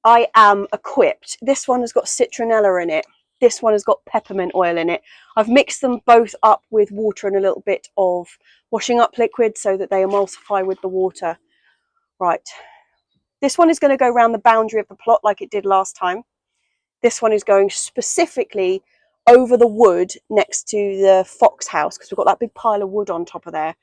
I am equipped. This one has got citronella in it. This one has got peppermint oil in it. I've mixed them both up with water and a little bit of washing up liquid so that they emulsify with the water. Right. This one is going to go around the boundary of the plot like it did last time. This one is going specifically over the wood next to the fox house because we've got that big pile of wood on top of there.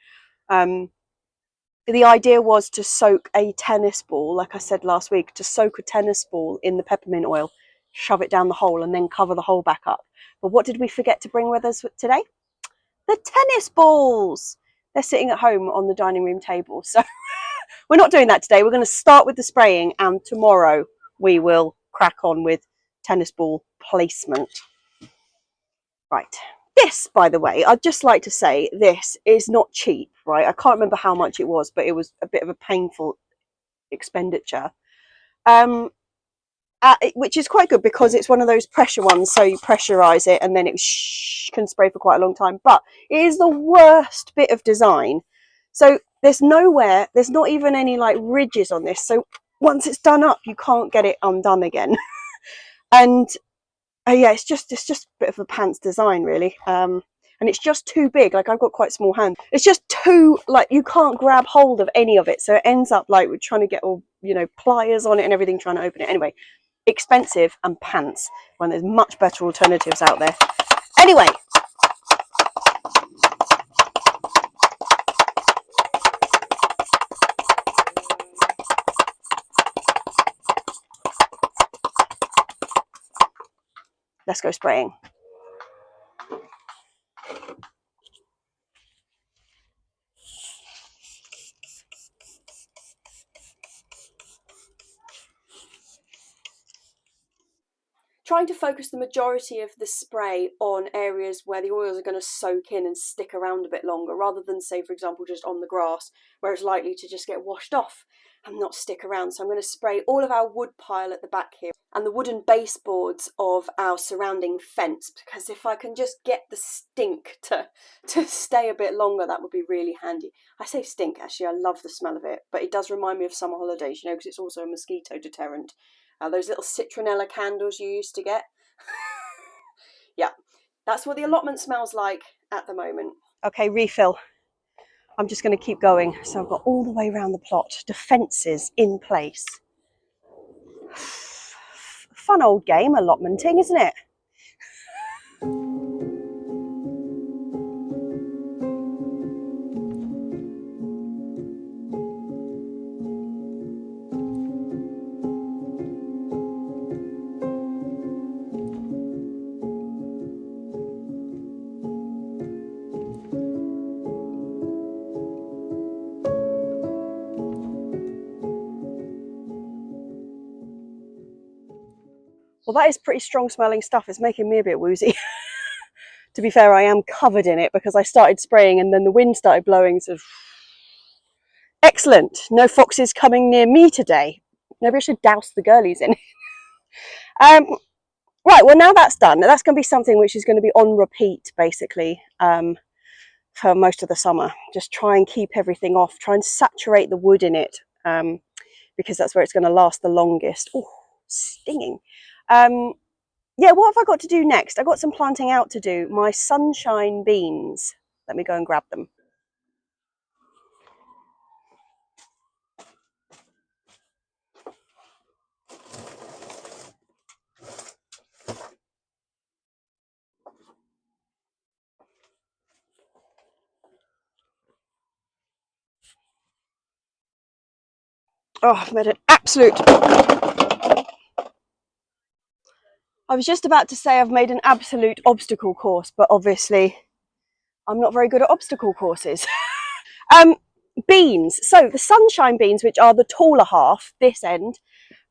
The idea was to soak a tennis ball, like I said last week, to soak a tennis ball in the peppermint oil, shove it down the hole and then cover the hole back up. But what did we forget to bring with us today? The tennis balls. They're sitting at home on the dining room table. So we're not doing that today. We're going to start with the spraying and tomorrow we will crack on with tennis ball placement. Right. This, by the way, I'd just like to say this is not cheap, right? I can't remember how much it was, but it was a bit of a painful expenditure, which is quite good because it's one of those pressure ones. So you pressurize it and then it can spray for quite a long time. But it is the worst bit of design. So there's nowhere, there's not even any like ridges on this. So once it's done up, you can't get it undone again. And yeah, it's just a bit of a pants design, really. And it's just too big. Like, I've got quite small hands. It's just too, like, you can't grab hold of any of it. So it ends up like we're trying to get all, you know, pliers on it and everything, trying to open it. Anyway, expensive and pants when there's much better alternatives out there. Anyway. Let's go spraying. Trying to focus the majority of the spray on areas where the oils are going to soak in and stick around a bit longer, rather than, say, for example, just on the grass, where it's likely to just get washed off and not stick around. So I'm going to spray all of our wood pile at the back here and the wooden baseboards of our surrounding fence, because if I can just get the stink to stay a bit longer, that would be really handy. I say stink, actually, I love the smell of it, but it does remind me of summer holidays, you know, because it's also a mosquito deterrent. Those little citronella candles you used to get. Yeah, that's what the allotment smells like at the moment. Okay, refill. I'm just going to keep going. So I've got all the way around the plot, defences in place. Fun old game, allotmenting, isn't it? Well, that is pretty strong smelling stuff. It's making me a bit woozy. To be fair, I am covered in it because I started spraying and then the wind started blowing. So excellent. No foxes coming near me today. Maybe I should douse the girlies in it. Right, well, now that's done. That's going to be something which is going to be on repeat, basically, for most of the summer. Just try and keep everything off. Try and saturate the wood in it, because that's where it's going to last the longest. Oh, stinging. Yeah, what have I got to do next? I've got some planting out to do. My sunshine beans. Let me go and grab them. Oh, I've made an absolute... I was just about to say I've made an absolute obstacle course, but obviously I'm not very good at obstacle courses. Beans. So the sunshine beans, which are the taller half, this end,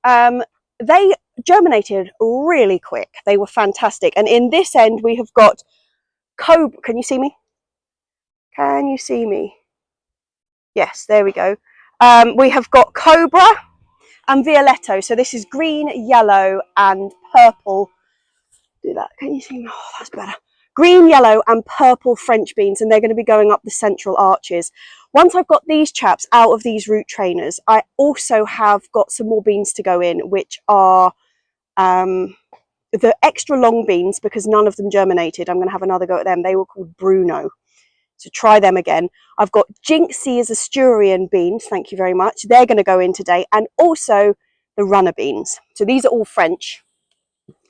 they germinated really quick. They were fantastic. And in this end, we have got Cobra. Can you see me? Can you see me? Yes, there we go. We have got Cobra and Violetto. So this is green, yellow and purple. Do that. Can you see me? Oh, that's better. green, yellow and purple French beans, and they're going to be going up the central arches. Once I've got these chaps out of these root trainers, I also have got some more beans to go in, which are the extra long beans, because none of them germinated. I'm going to have another go at them. They were called Bruno. So try them again. I've got Jinxie as Asturian beans. Thank you very much. They're going to go in today. And also the runner beans. So these are all French.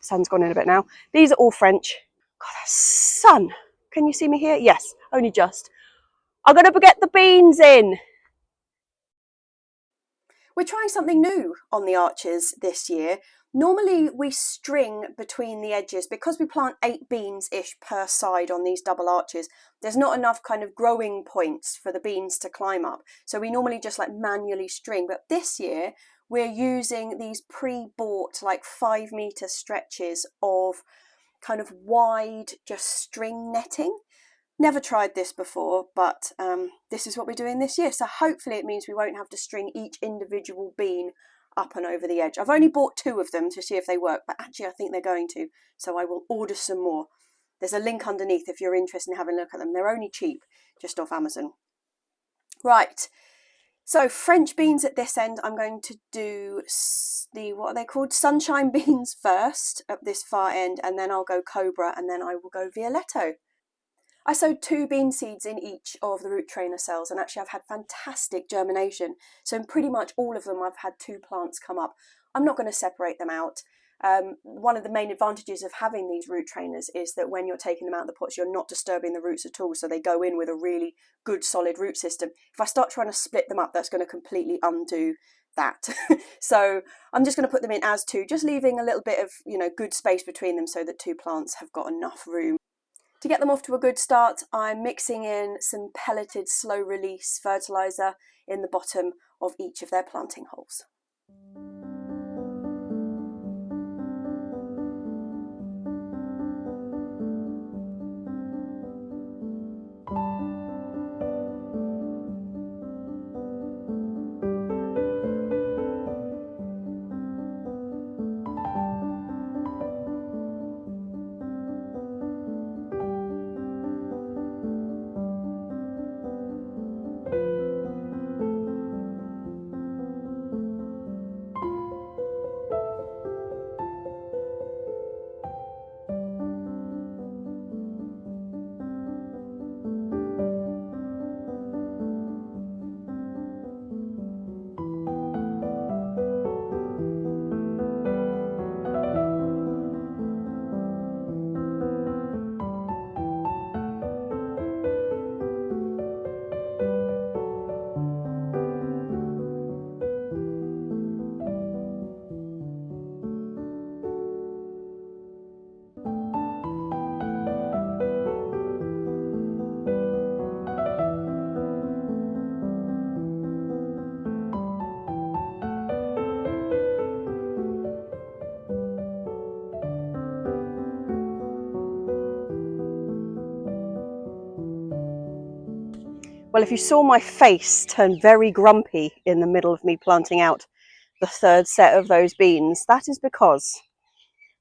Sun's gone in a bit now. These are all French. God, that sun. Can you see me here? Yes, only just. I'm going to get the beans in. We're trying something new on the arches this year. Normally we string between the edges because we plant 8 beans-ish per side on these double arches. There's not enough kind of growing points for the beans to climb up. So we normally just like manually string. But this year we're using these pre-bought like 5-meter stretches of kind of wide just string netting. Never tried this before, but this is what we're doing this year. So hopefully it means we won't have to string each individual bean up and over the edge. I've only bought 2 of them to see if they work, but actually I think they're going to. So I will order some more. There's a link underneath if you're interested in having a look at them. They're only cheap, just off Amazon. Right, so French beans at this end. I'm going to do what are they called? Sunshine beans first at this far end, and then I'll go Cobra, and then I will go Violetto. I sowed 2 bean seeds in each of the root trainer cells, and actually I've had fantastic germination. So in pretty much all of them, I've had 2 plants come up. I'm not going to separate them out. One of the main advantages of having these root trainers is that when you're taking them out of the pots, you're not disturbing the roots at all. So they go in with a really good solid root system. If I start trying to split them up, that's going to completely undo that. So I'm just going to put them in as 2, just leaving a little bit of, good space between them so that 2 plants have got enough room. To get them off to a good start, I'm mixing in some pelleted slow release fertiliser in the bottom of each of their planting holes. Well, if you saw my face turn very grumpy in the middle of me planting out the 3rd set of those beans, that is because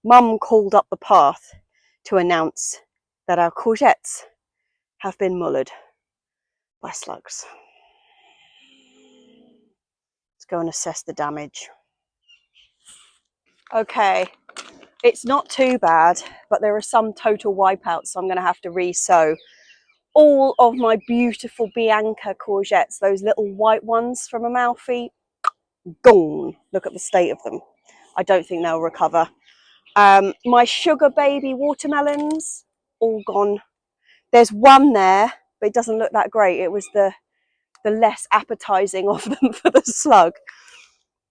Mum called up the path to announce that our courgettes have been mullered by slugs. Let's go and assess the damage. Okay, it's not too bad, but there are some total wipeouts, so I'm going to have to re-sow. All of my beautiful Bianca courgettes, those little white ones from Amalfi, gone. Look at the state of them. I don't think they'll recover. My sugar baby watermelons, all gone. There's one there, but it doesn't look that great. It was the less appetizing of them for the slug.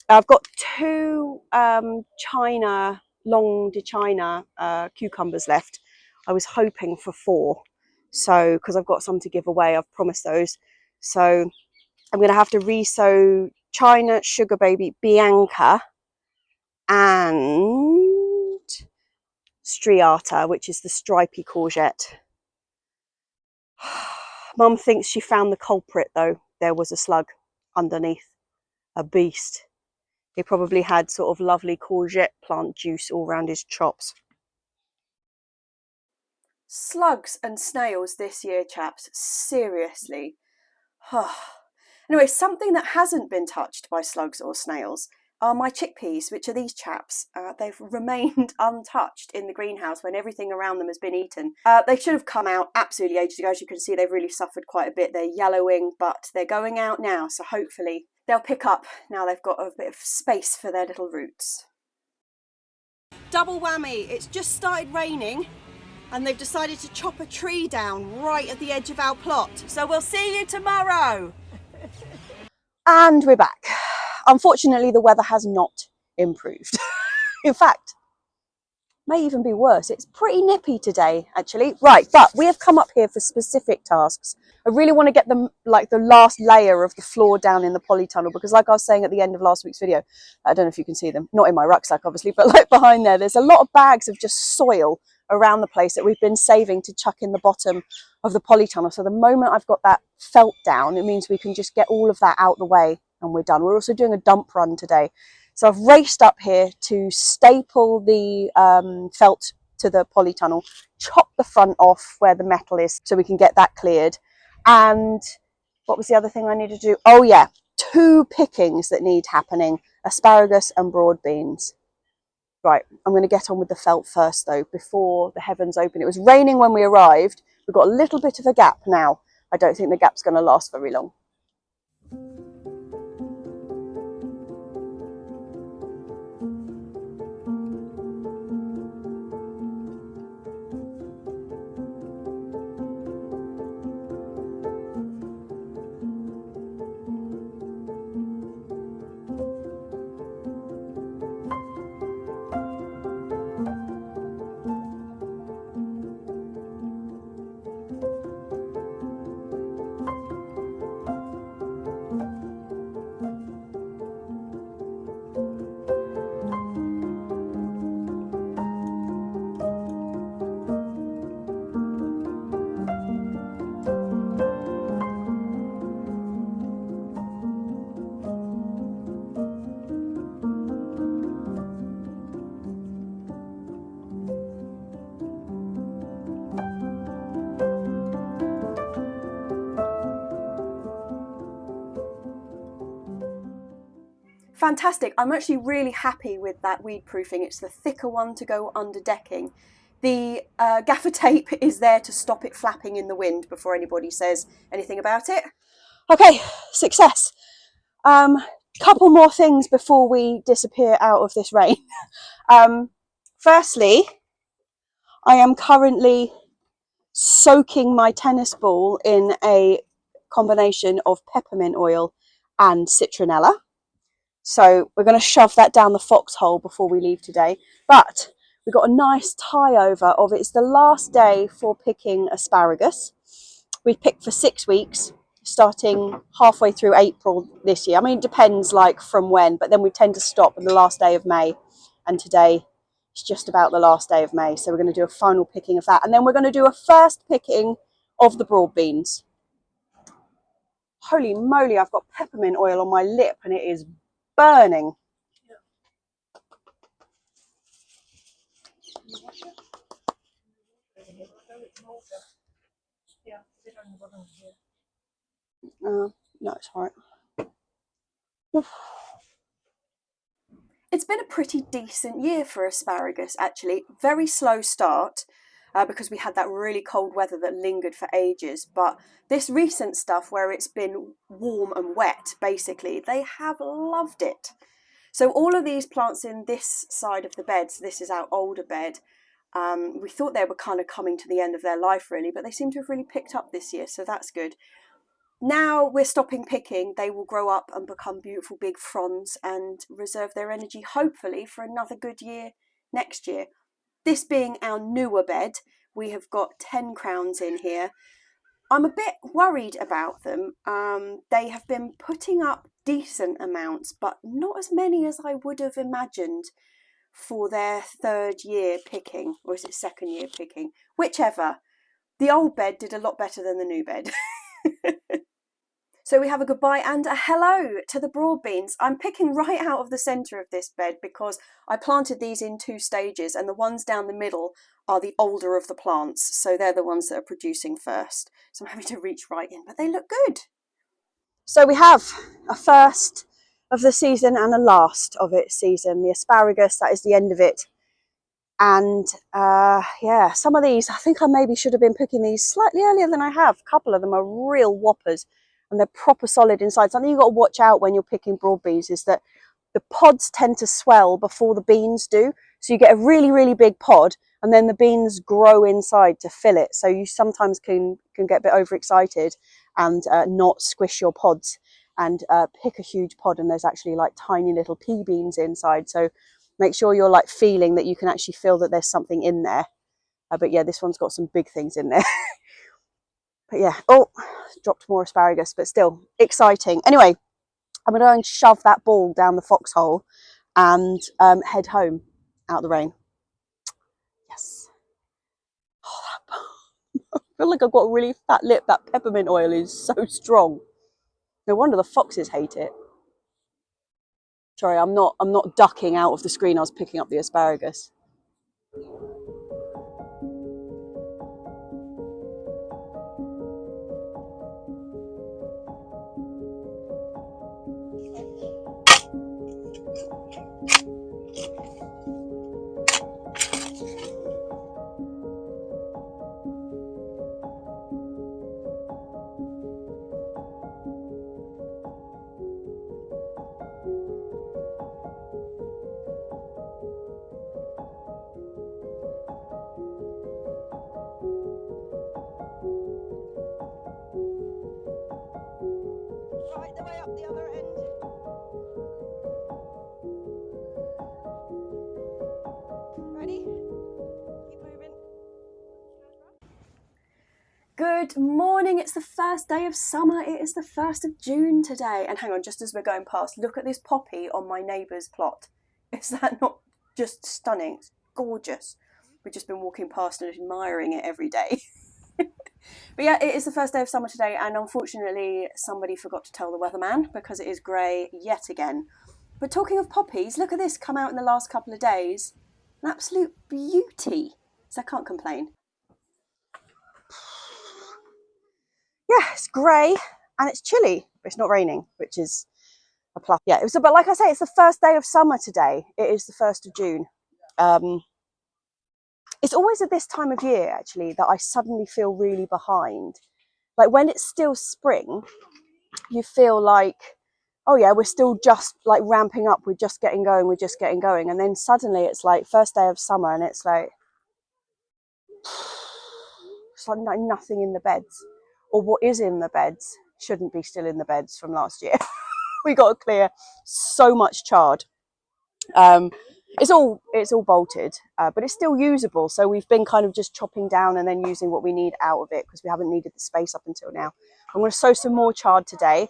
I've got 2 China, long de China cucumbers left. I was hoping for 4. So, because I've got some to give away, I've promised those. So I'm going to have to re-sow China, Sugar Baby, Bianca and Striata, which is the stripy courgette. Mum thinks she found the culprit though. There was a slug underneath, a beast. He probably had sort of lovely courgette plant juice all around his chops. Slugs and snails this year, chaps, seriously. Anyway, something that hasn't been touched by slugs or snails are my chickpeas, which are these chaps. They've remained untouched in the greenhouse when everything around them has been eaten. They should have come out absolutely ages ago. As you can see, they've really suffered quite a bit. They're yellowing, but they're going out now, so hopefully they'll pick up now they've got a bit of space for their little roots. Double whammy, it's just started raining and they've decided to chop a tree down right at the edge of our plot. So we'll see you tomorrow. And we're back. Unfortunately, the weather has not improved. In fact, may even be worse. It's pretty nippy today, actually. Right, but we have come up here for specific tasks. I really want to get them, like, the last layer of the floor down in the polytunnel, because like I was saying at the end of last week's video, I don't know if you can see them, not in my rucksack, obviously, but like behind there's a lot of bags of just soil around the place that we've been saving to chuck in the bottom of the polytunnel. So the moment I've got that felt down, it means we can just get all of that out the way and we're done. We're also doing a dump run today. So I've raced up here to staple the felt to the polytunnel, chop the front off where the metal is so we can get that cleared. And what was the other thing I need to do? Oh yeah, 2 pickings that need happening, asparagus and broad beans. Right, I'm going to get on with the felt first though, before the heavens open. It was raining when we arrived. We've got a little bit of a gap now. I don't think the gap's going to last very long. Fantastic. I'm actually really happy with that weed proofing. It's the thicker one to go under decking. The gaffer tape is there to stop it flapping in the wind before anybody says anything about it. Okay, success. Couple more things before we disappear out of this rain. Firstly, I am currently soaking my tennis ball in a combination of peppermint oil and citronella. So we're going to shove that down the foxhole before we leave today. But we've got a nice tie over of it's the last day for picking asparagus. We've picked for 6 weeks, starting halfway through April this year. I mean, it depends like from when, but then we tend to stop on the last day of May. And today it's just about the last day of May. So we're going to do a final picking of that. And then we're going to do a first picking of the broad beans. Holy moly, I've got peppermint oil on my lip and it is burning. No, it's all right. It's been a pretty decent year for asparagus, actually. Very slow start because we had that really cold weather that lingered for ages. But this recent stuff where it's been warm and wet, basically, they have loved it. So all of these plants in this side of the bed, so this is our older bed, we thought they were kind of coming to the end of their life really, but they seem to have really picked up this year, so that's good. Now we're stopping picking, they will grow up and become beautiful big fronds and reserve their energy hopefully for another good year next year. This being our newer bed, we have got 10 crowns in here. I'm a bit worried about them. They have been putting up decent amounts, but not as many as I would have imagined for their 3rd year picking, or is it 2nd year picking? Whichever. The old bed did a lot better than the new bed. So we have a goodbye and a hello to the broad beans. I'm picking right out of the centre of this bed because I planted these in 2 stages and the ones down the middle are the older of the plants, so they're the ones that are producing first. So I'm having to reach right in, but they look good. So we have a first of the season and a last of its season. The asparagus, that is the end of it. And yeah, some of these, I think I maybe should have been picking these slightly earlier than I have. A couple of them are real whoppers and they're proper solid inside. Something you've got to watch out when you're picking broad beans is that the pods tend to swell before the beans do. So you get a really, really big pod and then the beans grow inside to fill it. So you sometimes can get a bit overexcited and not squish your pods and pick a huge pod and there's actually like tiny little pea beans inside. So make sure you're like feeling that you can actually feel that there's something in there. But yeah, this one's got some big things in there. But yeah, oh, dropped more asparagus, but still exciting. Anyway, I'm going to go and shove that ball down the foxhole and head home out of the rain. Yes. Oh, I feel like I've got a really fat lip. That peppermint oil is so strong. No wonder the foxes hate it. Sorry, I'm not ducking out of the screen. I was picking up the asparagus. Right the way up the other end. Ready? Keep moving. Good morning. It's the first day of summer. It is the 1st of June today. And hang on, just as we're going past, look at this poppy on my neighbour's plot. Is that not just stunning? It's gorgeous. We've just been walking past and admiring it every day. But yeah, it is the first day of summer today, and unfortunately somebody forgot to tell the weatherman because it is grey yet again. But talking of poppies, look at this come out in the last couple of days. An absolute beauty. So I can't complain. Yeah, it's grey and it's chilly, but it's not raining, which is a plus. Yeah, but like I say, it's the first day of summer today. It is the 1st of June. It's always at this time of year, actually, that I suddenly feel really behind. Like when it's still spring, you feel like, oh yeah, we're still just like ramping up, we're just getting going. And then suddenly it's like first day of summer and it's like nothing in the beds. Or what is in the beds shouldn't be still in the beds from last year. We got to clear so much chard. It's all bolted, but it's still usable. So we've been kind of just chopping down and then using what we need out of it because we haven't needed the space up until now. I'm going to sow some more chard today,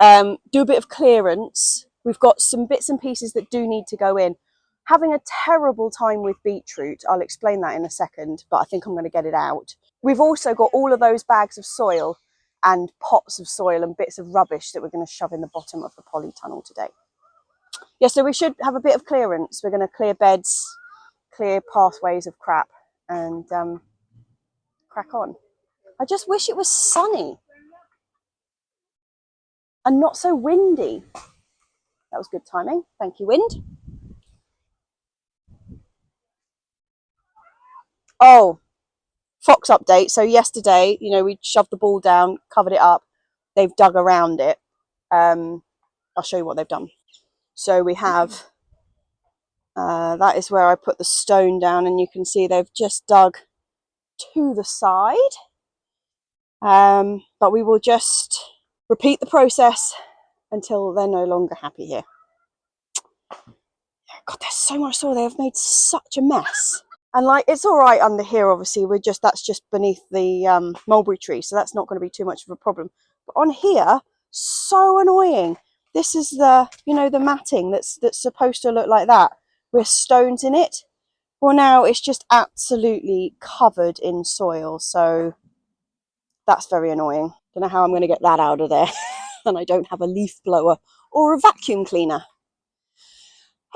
do a bit of clearance. We've got some bits and pieces that do need to go in. Having a terrible time with beetroot. I'll explain that in a second, but I think I'm going to get it out. We've also got all of those bags of soil and pots of soil and bits of rubbish that we're going to shove in the bottom of the polytunnel today. Yeah, so we should have a bit of clearance. We're going to clear beds, clear pathways of crap, and crack on. I just wish it was sunny and not so windy. That was good timing. Thank you, wind. Oh, fox update. So yesterday, we shoved the ball down, covered it up. They've dug around it. I'll show you what they've done. So we have, that is where I put the stone down, and you can see they've just dug to the side. But we will just repeat the process until they're no longer happy here. God, there's so much soil. They have made such a mess. And like, it's all right under here, obviously. That's just beneath the mulberry tree, so that's not going to be too much of a problem. But on here, so annoying. This is the, the matting that's supposed to look like that with stones in it. Well, now it's just absolutely covered in soil, so that's very annoying. Don't know how I'm going to get that out of there. And I don't have a leaf blower or a vacuum cleaner.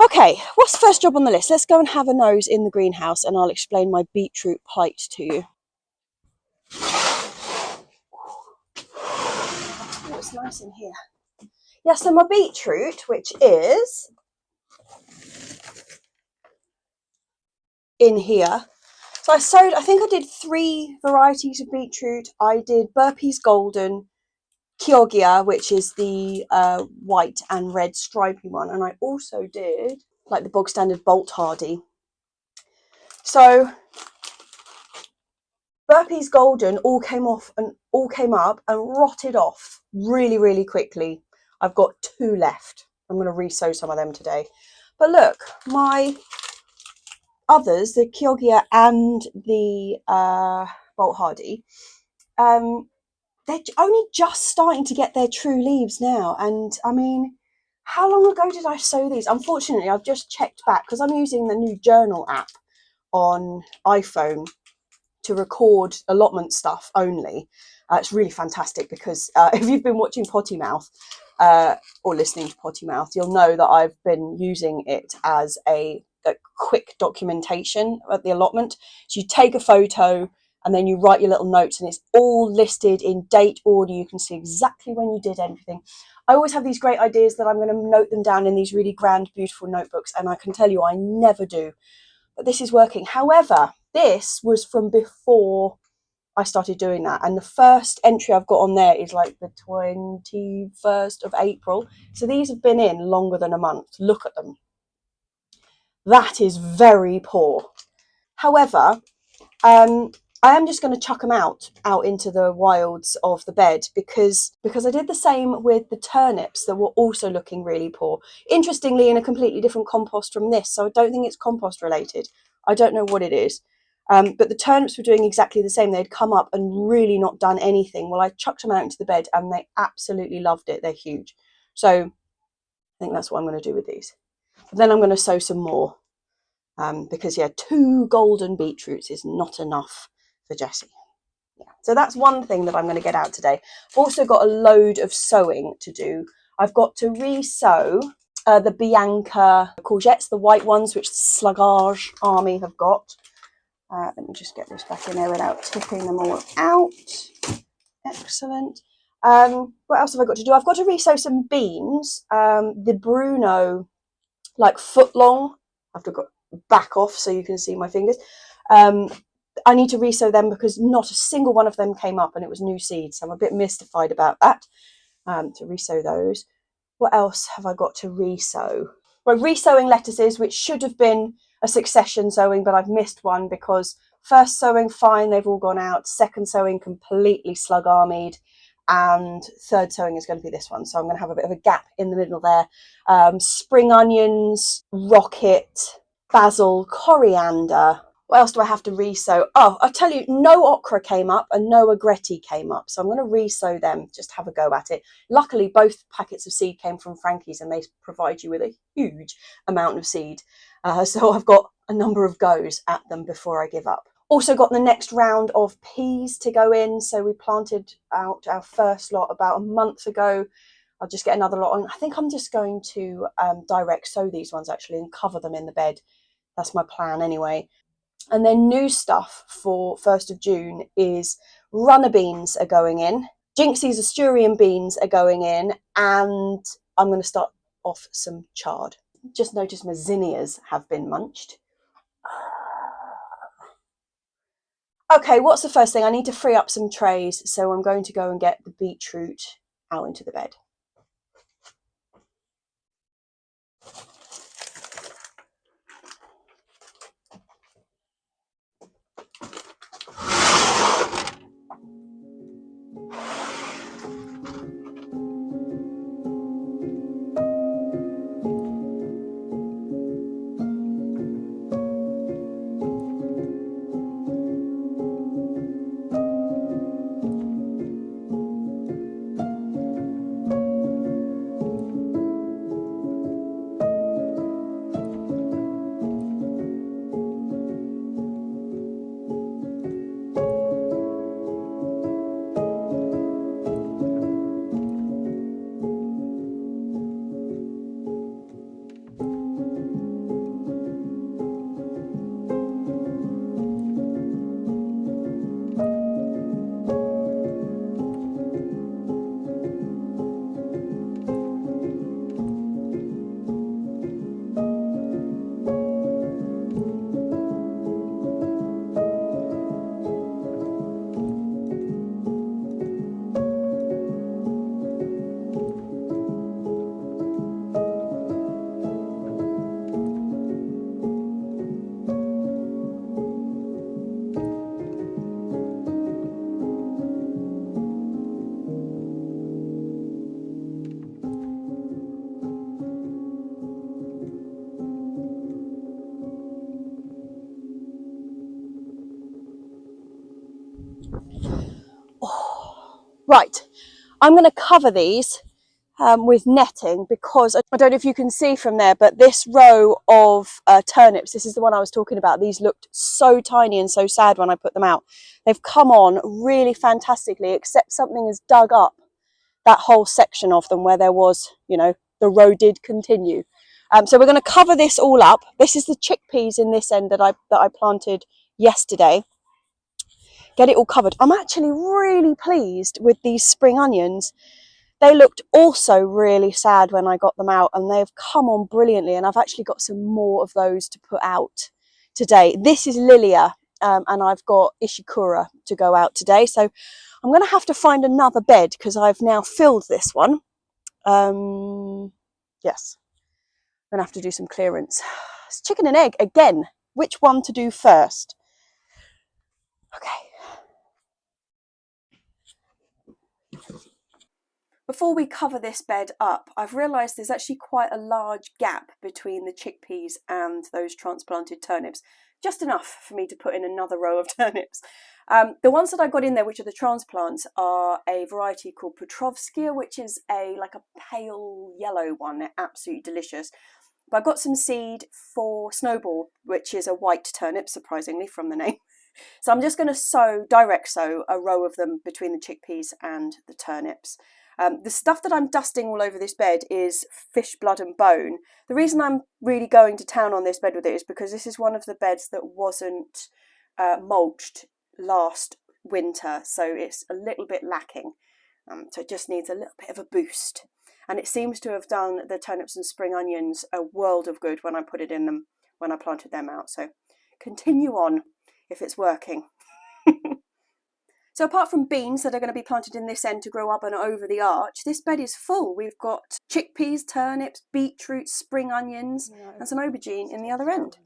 Okay, what's the first job on the list? Let's go and have a nose in the greenhouse and I'll explain my beetroot plight to you. Oh, it's nice in here. Yeah, so my beetroot, which is in here. So I think I did 3 varieties of beetroot. I did Burpees Golden, Chioggia, which is the white and red stripy one, and I also did like the bog standard Bolt Hardy. So Burpees Golden all came up and rotted off really, really quickly. I've got 2 left. I'm going to resow some of them today. But look, my others, the Chioggia and the Bolt Hardy, they're only just starting to get their true leaves now. And I mean, how long ago did I sow these? Unfortunately, I've just checked back because I'm using the new journal app on iPhone to record allotment stuff only. It's really fantastic because if you've been watching Potty Mouth or listening to Potty Mouth, you'll know that I've been using it as a quick documentation at the allotment. So you take a photo and then you write your little notes and it's all listed in date order. You can see exactly when you did everything. I always have these great ideas that I'm going to note them down in these really grand, beautiful notebooks, and I can tell you I never do. But this is working. However, this was from before I started doing that. And the first entry I've got on there is like the 21st of April. So these have been in longer than a month. Look at them. That is very poor. However, I am just going to chuck them out into the wilds of the bed because I did the same with the turnips that were also looking really poor. Interestingly, in a completely different compost from this, so I don't think it's compost related. I don't know what it is. But the turnips were doing exactly the same. They'd come up and really not done anything. Well, I chucked them out into the bed and they absolutely loved it. They're huge. So I think that's what I'm going to do with these. But then I'm going to sow some more because, yeah, 2 golden beetroots is not enough for Jessie. Yeah. So that's one thing that I'm going to get out today. I've also got a load of sowing to do. I've got to re-sow the Bianca courgettes, the white ones, which the Slugage Army have got. Let me just get this back in there without tipping them all out. Excellent. What else have I got to do? I've got to re-sow some beans. The Bruno, like foot long. I've got back off so you can see my fingers. I need to resow them because not a single one of them came up and it was new seeds. So I'm a bit mystified about that. To resow those. What else have I got to resow? Well, resowing lettuces, which should have been a succession sowing, but I've missed one because first sowing fine, they've all gone out. Second sowing completely slug armied. And third sowing is going to be this one. So I'm going to have a bit of a gap in the middle there. Spring onions, rocket, basil, coriander. What else do I have to resow? Oh, I'll tell you, no okra came up and no agretti came up. So I'm going to resow them, just have a go at it. Luckily, both packets of seed came from Frankie's and they provide you with a huge amount of seed. So I've got a number of goes at them before I give up. Also got the next round of peas to go in. So we planted out our first lot about a month ago. I'll just get another lot on. I think I'm just going to direct sow these ones actually and cover them in the bed. That's my plan anyway. And then new stuff for 1st of June is runner beans are going in. Jinxie's Asturian beans are going in. And I'm going to start off some chard. Just noticed my zinnias have been munched. Okay, what's the first thing? I need to free up some trays. So I'm going to go and get the beetroot out into the bed. Right, I'm going to cover these with netting, because I don't know if you can see from there, but this row of turnips, this is the one I was talking about, these looked so tiny and so sad when I put them out. They've come on really fantastically, except something has dug up that whole section of them where there was, you know, the row did continue. So we're going to cover this all up. This is the chickpeas in this end that I planted yesterday. Get it all covered. I'm actually really pleased with these spring onions. They looked also really sad when I got them out, and they've come on brilliantly, and I've actually got some more of those to put out today. This is Lilia, and I've got Ishikura to go out today, so I'm going to have to find another bed because I've now filled this one. Yes, I'm going to have to do some clearance. It's chicken and egg again. Which one to do first? Okay. Before we cover this bed up, I've realised there's actually quite a large gap between the chickpeas and those transplanted turnips. Just enough for me to put in another row of turnips. The ones that I got in there, which are the transplants, are a variety called Petrovskia, which is like a pale yellow one. They're absolutely delicious. But I've got some seed for Snowball, which is a white turnip, surprisingly, from the name. So I'm just going to direct sow a row of them between the chickpeas and the turnips. The stuff that I'm dusting all over this bed is fish blood and bone. The reason I'm really going to town on this bed with it is because this is one of the beds that wasn't mulched last winter, so it's a little bit lacking. So it just needs a little bit of a boost. And it seems to have done the turnips and spring onions a world of good when I put it in them, when I planted them out. So continue on if it's working. So apart from beans that are going to be planted in this end to grow up and over the arch, this bed is full. We've got chickpeas, turnips, beetroot, spring onions, and some aubergine in the other end.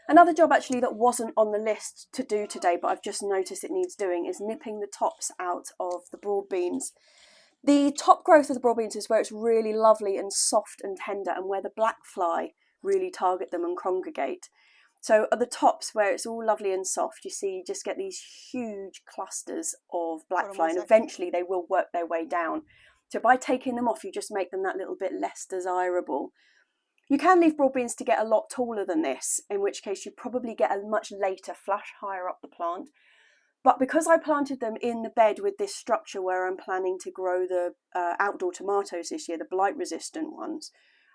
Another job actually that wasn't on the list to do today, but I've just noticed it needs doing, is nipping the tops out of the broad beans. The top growth of the broad beans is where it's really lovely and soft and tender, and where the black fly really target them and congregate. So at the tops, where it's all lovely and soft, you just get these huge clusters of black fly, and eventually they will work their way down. So by taking them off, you just make them that little bit less desirable. You can leave broad beans to get a lot taller than this, in which case you probably get a much later flush higher up the plant. But because I planted them in the bed with this structure where I'm planning to grow the outdoor tomatoes this year, the blight-resistant ones,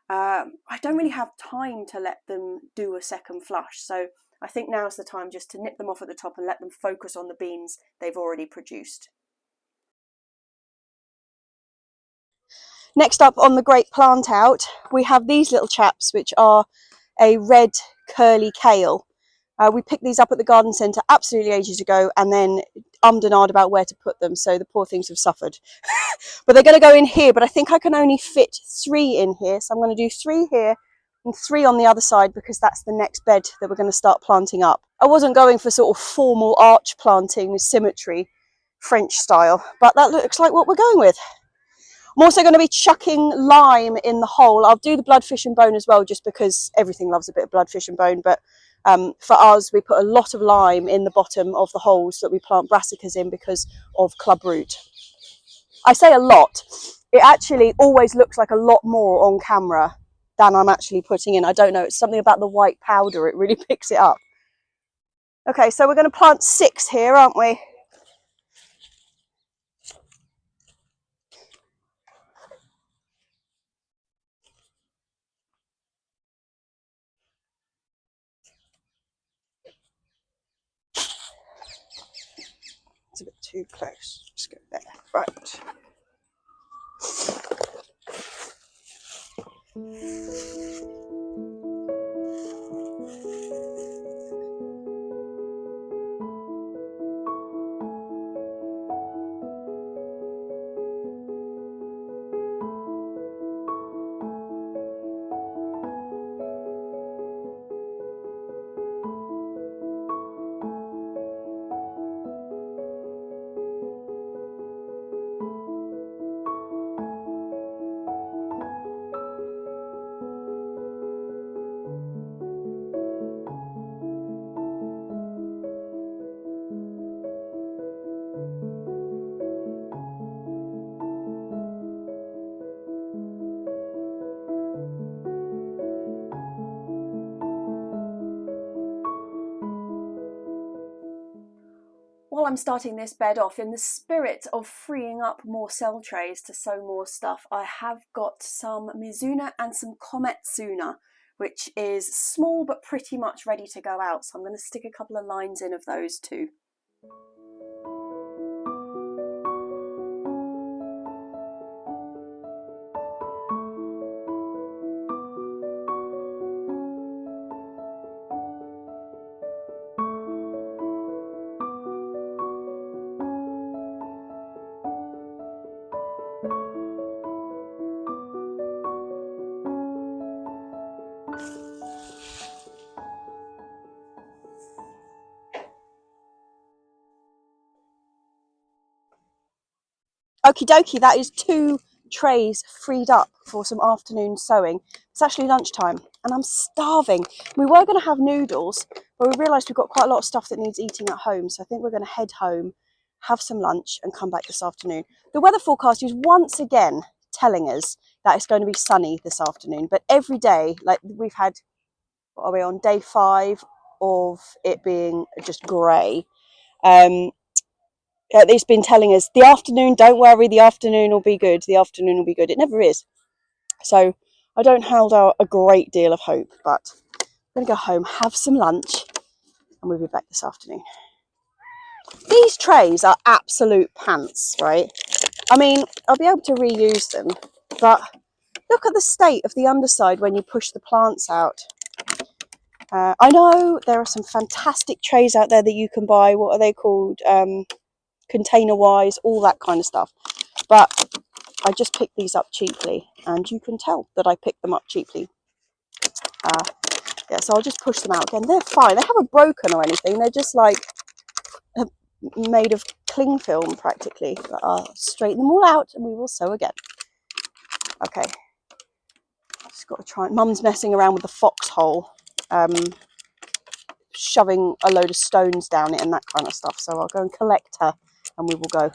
I don't really have time to let them do a second flush. So I think now's the time just to nip them off at the top and let them focus on the beans they've already produced. Next up on the great plant out, we have these little chaps, which are a red curly kale. We picked these up at the garden centre absolutely ages ago, and then ummed and ahed about where to put them, so the poor things have suffered. But they're going to go in here, but I think I can only fit 3 in here, so I'm going to do 3 here and 3 on the other side, because that's the next bed that we're going to start planting up. I wasn't going for sort of formal arch planting with symmetry, French style, but that looks like what we're going with. I'm also going to be chucking lime in the hole. I'll do the bloodfish and bone as well, just because everything loves a bit of bloodfish and bone, but for us, we put a lot of lime in the bottom of the holes that we plant brassicas in because of clubroot. I say a lot. It actually always looks like a lot more on camera than I'm actually putting in. I don't know, it's something about the white powder, it really picks it up. Okay, so we're going to plant 6 here, aren't we? It's a bit too close. Just go there. Right. while I'm starting this bed off, in the spirit of freeing up more cell trays to sow more stuff, I have got some Mizuna and some Kometsuna, which is small but pretty much ready to go out. So I'm going to stick a couple of lines in of those too. Okie dokie, that is 2 trays freed up for some afternoon sewing. It's actually lunchtime and I'm starving. We were going to have noodles, but we realised we've got quite a lot of stuff that needs eating at home. So I think we're going to head home, have some lunch and come back this afternoon. The weather forecast is once again telling us that it's going to be sunny this afternoon. But every day, like we've had, what are we on, day 5 of it being just grey. It's been telling us the afternoon, don't worry, the afternoon will be good, the afternoon will be good. It never is. So I don't hold out a great deal of hope, but I'm going to go home, have some lunch, and we'll be back this afternoon. These trays are absolute pants, right? I mean, I'll be able to reuse them, but look at the state of the underside when you push the plants out. I know there are some fantastic trays out there that you can buy. What are they called? Container wise, all that kind of stuff, but I just picked these up cheaply and you can tell that I picked them up cheaply. Yeah, so I'll just push them out again. They're fine, they haven't broken or anything, they're just like made of cling film practically. But I'll straighten them all out and we will sew again. Okay, just got to try. Mum's messing around with the foxhole, shoving a load of stones down it and that kind of stuff, so I'll go and collect her and we will go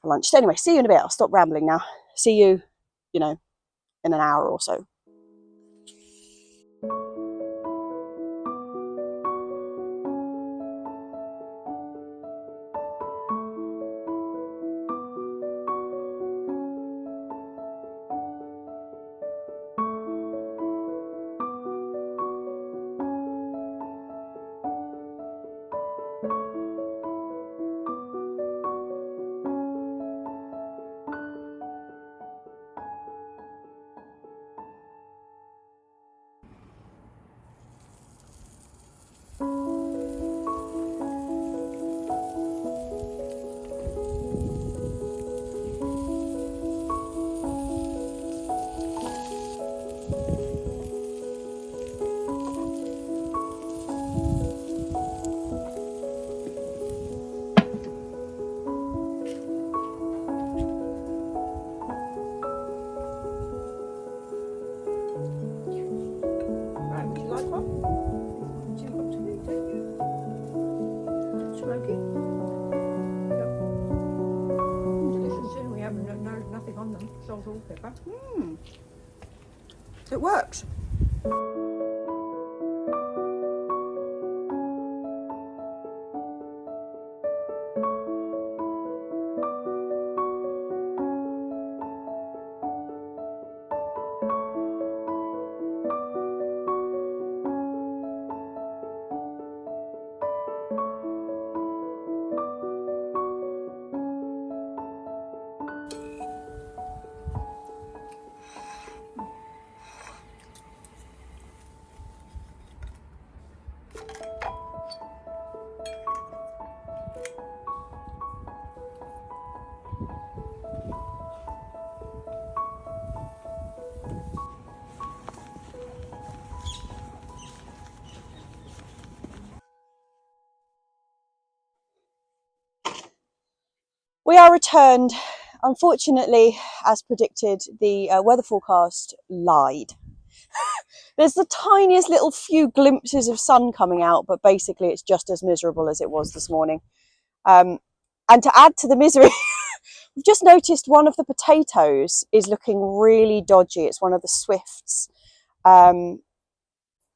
for lunch. So anyway, see you in a bit. I'll stop rambling now. See you, in an hour or so. It works. We are returned. Unfortunately, as predicted, the weather forecast lied. There's the tiniest little few glimpses of sun coming out, but basically it's just as miserable as it was this morning. And to add to the misery, I've just noticed one of the potatoes is looking really dodgy. It's one of the Swifts. And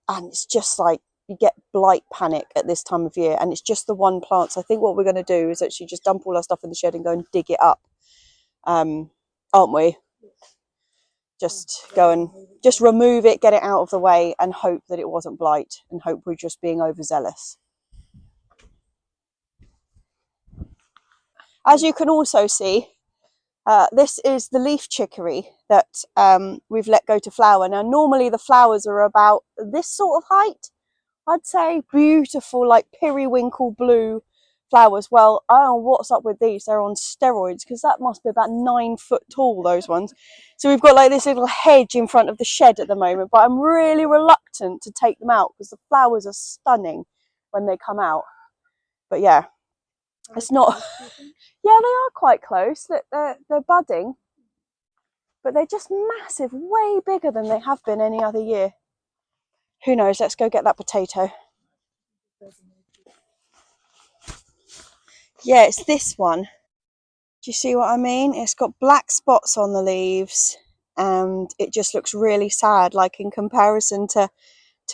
it's just like you get blight panic at this time of year, and it's just the one plant. So I think what we're going to do is actually just dump all our stuff in the shed and go and dig it up, aren't we? Just go and just remove it, get it out of the way, and hope that it wasn't blight, and hope we're just being overzealous. As you can also see, this is the leaf chicory that we've let go to flower. Now, normally the flowers are about this sort of height, I'd say. Beautiful, like periwinkle blue flowers. Well, I don't know what's up with these. They're on steroids, because that must be about 9 foot tall, those ones. So we've got like this little hedge in front of the shed at the moment, but I'm really reluctant to take them out because the flowers are stunning when they come out. But yeah, it's not... Yeah, they are quite close. They're budding, but they're just massive, way bigger than they have been any other year. Who knows? Let's go get that potato. Yeah, it's this one. Do you see what I mean? It's got black spots on the leaves, and it just looks really sad, like in comparison to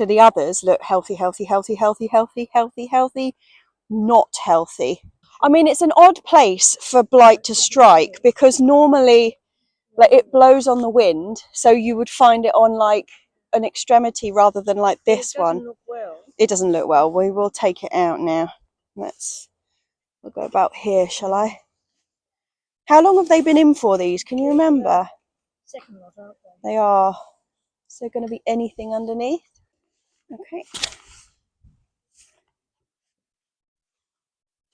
the others. Look, healthy, healthy, healthy, healthy, healthy, healthy, healthy, not healthy. I mean, it's an odd place for blight to strike, because normally, like, it blows on the wind, so you would find it on like an extremity rather than like this one. It doesn't look well. We will take it out now. We'll go about here, shall I? How long have they been in for, these? Can you remember? Second lot, aren't they? They are. Is there going to be anything underneath? Okay.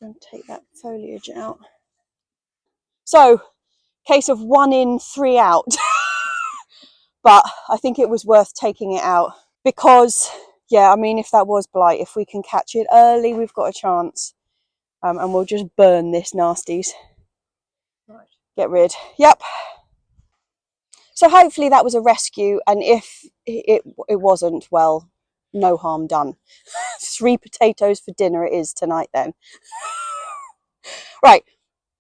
And take that foliage out. So, case of 1 in 3 out. But I think it was worth taking it out, because, yeah, I mean, if that was blight, if we can catch it early, we've got a chance. And we'll just burn this nasties. Right. Get rid. Yep. So hopefully that was a rescue, and if it wasn't, well, no harm done. 3 potatoes for dinner it is tonight then. Right.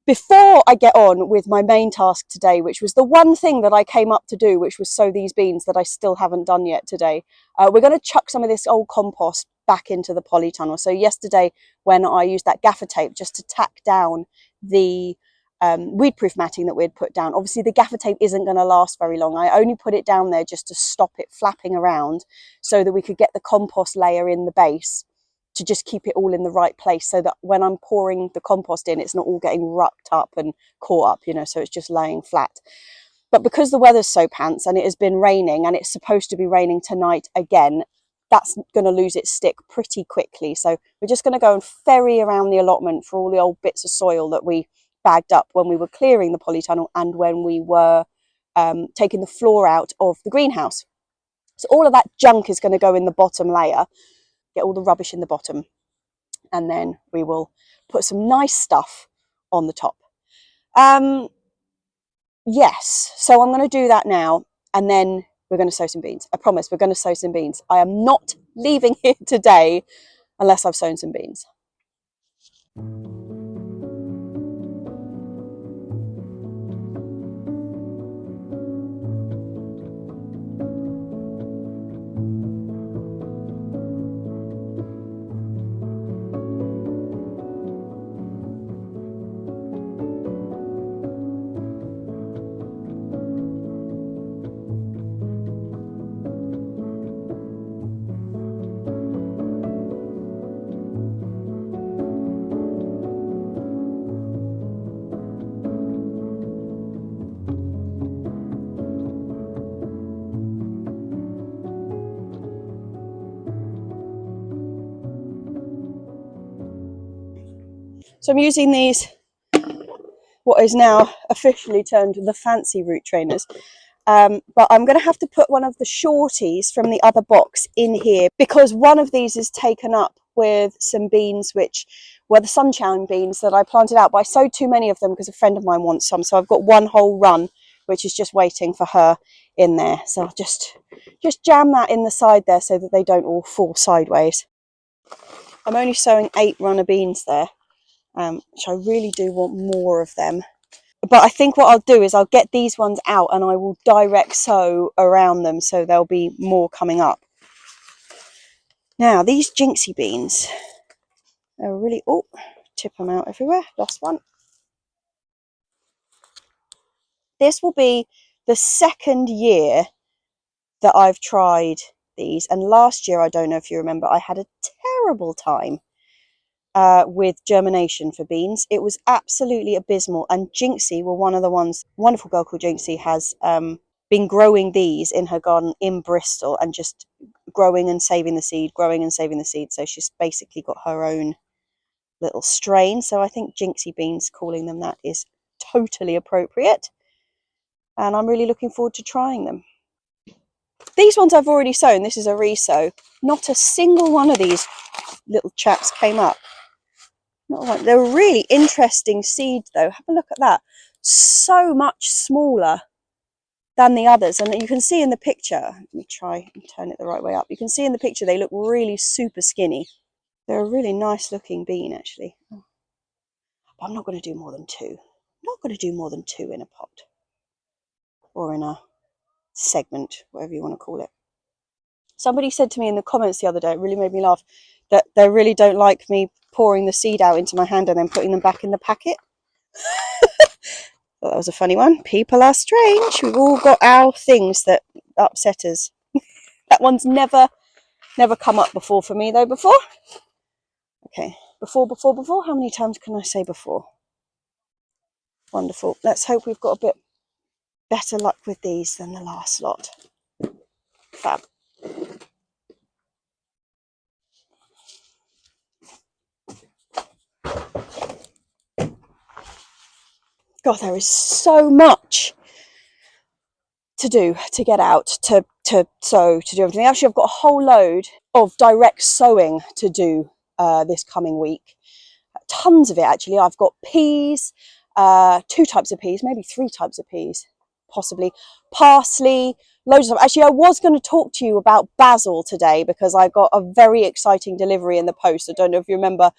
Before I get on with my main task today, which was the one thing that I came up to do, which was sow these beans that I still haven't done yet today, we're going to chuck some of this old compost back into the polytunnel. So yesterday, when I used that gaffer tape just to tack down the weed-proof matting that we'd put down, obviously the gaffer tape isn't going to last very long. I only put it down there just to stop it flapping around so that we could get the compost layer in the base, to just keep it all in the right place, so that when I'm pouring the compost in, it's not all getting rucked up and caught up, you know, so it's just laying flat. But because the weather's so pants and it has been raining, and it's supposed to be raining tonight again, that's going to lose its stick pretty quickly. So we're just going to go and ferry around the allotment for all the old bits of soil that we bagged up when we were clearing the polytunnel and when we were taking the floor out of the greenhouse. So all of that junk is going to go in the bottom layer, get all the rubbish in the bottom, and then we will put some nice stuff on the top. Yes, so I'm going to do that now, and then we're going to sow some beans. I promise we're going to sow some beans. I am not leaving here today unless I've sown some beans. So I'm using these, what is now officially termed the fancy root trainers. But I'm going to have to put one of the shorties from the other box in here, because one of these is taken up with some beans which were the sunshine beans that I planted out, but I sowed too many of them because a friend of mine wants some. So I've got one whole run which is just waiting for her in there. So I'll just jam that in the side there so that they don't all fall sideways. I'm only sowing 8 runner beans there, which I really do want more of them. But I think what I'll do is I'll get these ones out and I will direct sow around them, so there'll be more coming up. Now, these Jinxie beans, they're really, oh, tip them out everywhere, lost one. This will be the second year that I've tried these, and last year, I don't know if you remember, I had a terrible time with germination for beans. It was absolutely abysmal, and Jinxie were one of the ones. A wonderful girl called Jinxie has been growing these in her garden in Bristol and just growing and saving the seed, growing and saving the seed. So she's basically got her own little strain. So I think Jinxie beans, calling them that, is totally appropriate, and I'm really looking forward to trying them. These ones I've already sown. This is a resow. Not a single one of these little chaps came up. Not one. They're a really interesting seed though. Have a look at that. So much smaller than the others, and you can see in the picture, let me try and turn it the right way up. You can see in the picture they look really super skinny. They're a really nice looking bean actually. But I'm not going to do more than two. I'm not going to do more than two in a pot or in a segment, whatever you want to call it. Somebody said to me in the comments the other day, it really made me laugh, that they really don't like me pouring the seed out into my hand and then putting them back in the packet. Thought that was a funny one. People are strange. We've all got our things that upset us. That one's never come up before for me though. Before. Okay. Before. How many times can I say before? Wonderful. Let's hope we've got a bit better luck with these than the last lot. Fab. God, there is so much to do, to get out, to sow, to do everything. Actually, I've got a whole load of direct sowing to do this coming week. Tons of it, actually. I've got peas, 2 types of peas, maybe 3 types of peas, possibly. Parsley, loads of stuff. Actually, I was going to talk to you about basil today because I got a very exciting delivery in the post. I don't know if you remember.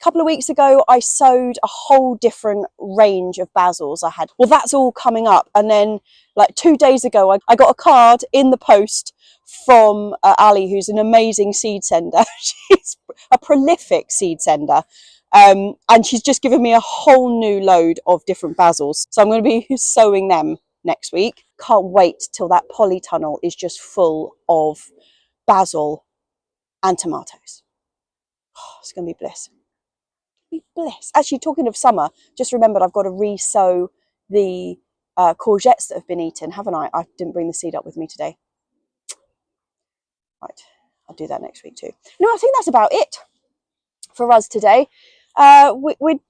A couple of weeks ago, I sowed a whole different range of basils I had. Well, that's all coming up. And then like 2 days ago, I got a card in the post from Ali, who's an amazing seed sender. She's a prolific seed sender. And she's just given me a whole new load of different basils. So I'm going to be sowing them next week. Can't wait till that polytunnel is just full of basil and tomatoes. Oh, it's going to be bliss. Bliss. Actually, talking of summer, just remembered I've got to re-sow the courgettes that have been eaten, haven't I? I didn't bring the seed up with me today. Right, I'll do that next week too. No, I think that's about it for us today. We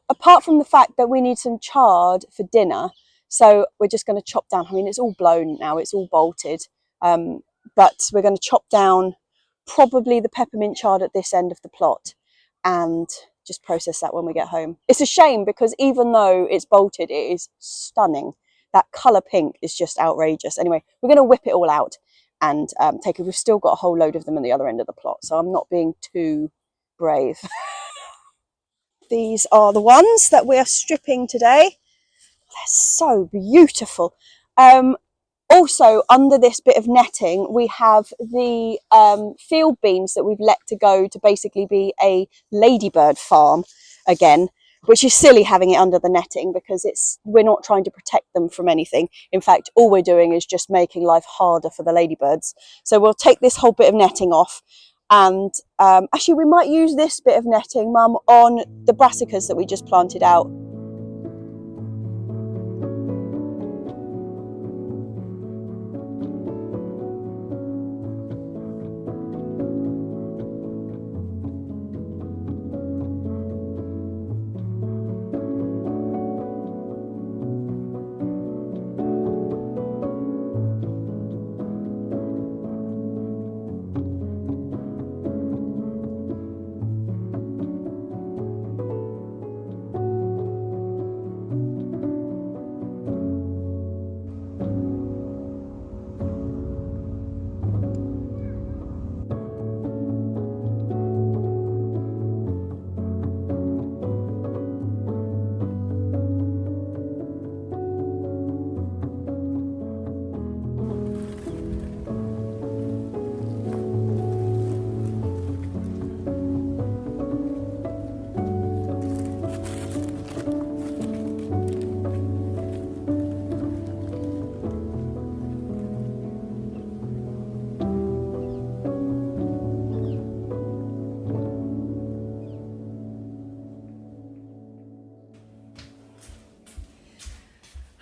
apart from the fact that we need some chard for dinner, so we're just going to chop down. I mean, it's all blown now, it's all bolted, but we're going to chop down probably the peppermint chard at this end of the plot and just process that when we get home. It's a shame because even though it's bolted, it is stunning. That colour pink is just outrageous. Anyway, we're going to whip it all out and take it. We've still got a whole load of them at the other end of the plot, so I'm not being too brave. These are the ones that we are stripping today. They're so beautiful. Also, under this bit of netting, we have the field beans that we've let to go to basically be a ladybird farm again, which is silly having it under the netting because we're not trying to protect them from anything. In fact, all we're doing is just making life harder for the ladybirds. So we'll take this whole bit of netting off. And actually, we might use this bit of netting, Mum, on the brassicas that we just planted out.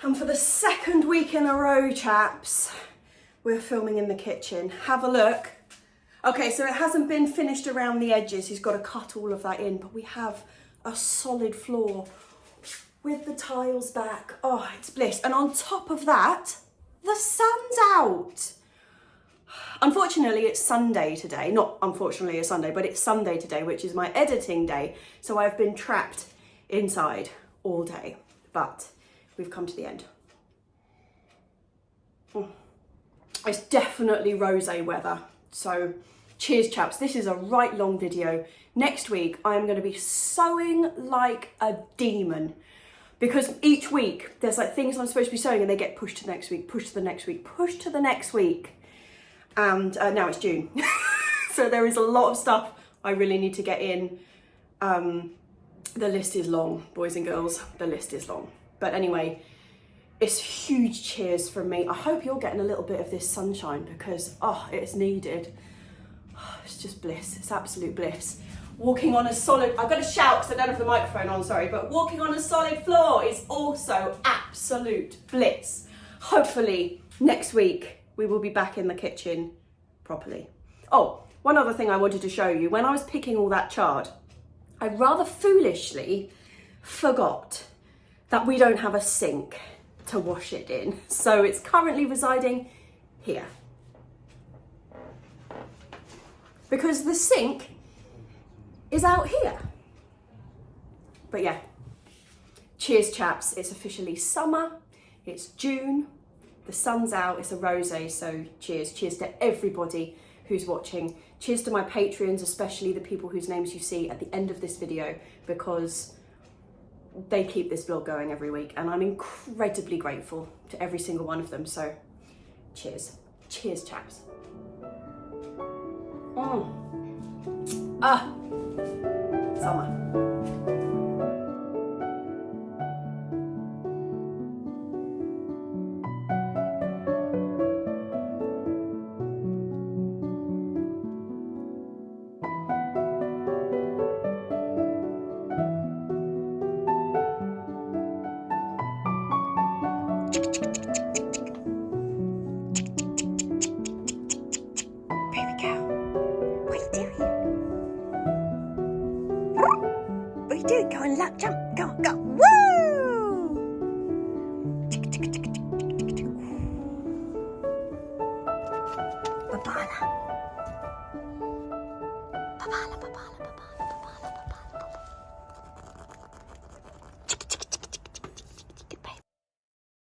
And for the second week in a row, chaps, we're filming in the kitchen. Have a look. Okay, so it hasn't been finished around the edges. He's got to cut all of that in, but we have a solid floor with the tiles back. Oh, it's bliss. And on top of that, the sun's out. Unfortunately, it's Sunday today. Not unfortunately it's Sunday, but it's Sunday today, which is my editing day. So I've been trapped inside all day, but we've come to the end. It's definitely rosé weather. So cheers, chaps. This is a right long video. Next week, I am going to be sewing like a demon, because each week there's like things I'm supposed to be sewing and they get pushed to the next week, pushed to the next week, pushed to the next week. And now it's June. So there is a lot of stuff I really need to get in. The list is long, boys and girls, the list is long. But anyway, it's huge cheers from me. I hope you're getting a little bit of this sunshine because, oh, it's needed. Oh, it's just bliss, it's absolute bliss. Walking on a solid, I've got to shout because I don't have the microphone on, sorry, but walking on a solid floor is also absolute bliss. Hopefully next week we will be back in the kitchen properly. Oh, one other thing I wanted to show you. When I was picking all that chard, I rather foolishly forgot that we don't have a sink to wash it in. So it's currently residing here. Because the sink is out here. But yeah, cheers, chaps. It's officially summer. It's June. The sun's out. It's a rosé. So cheers. Cheers to everybody who's watching. Cheers to my Patreons, especially the people whose names you see at the end of this video, because they keep this vlog going every week and I'm incredibly grateful to every single one of them. So cheers. Cheers, chaps. Summer.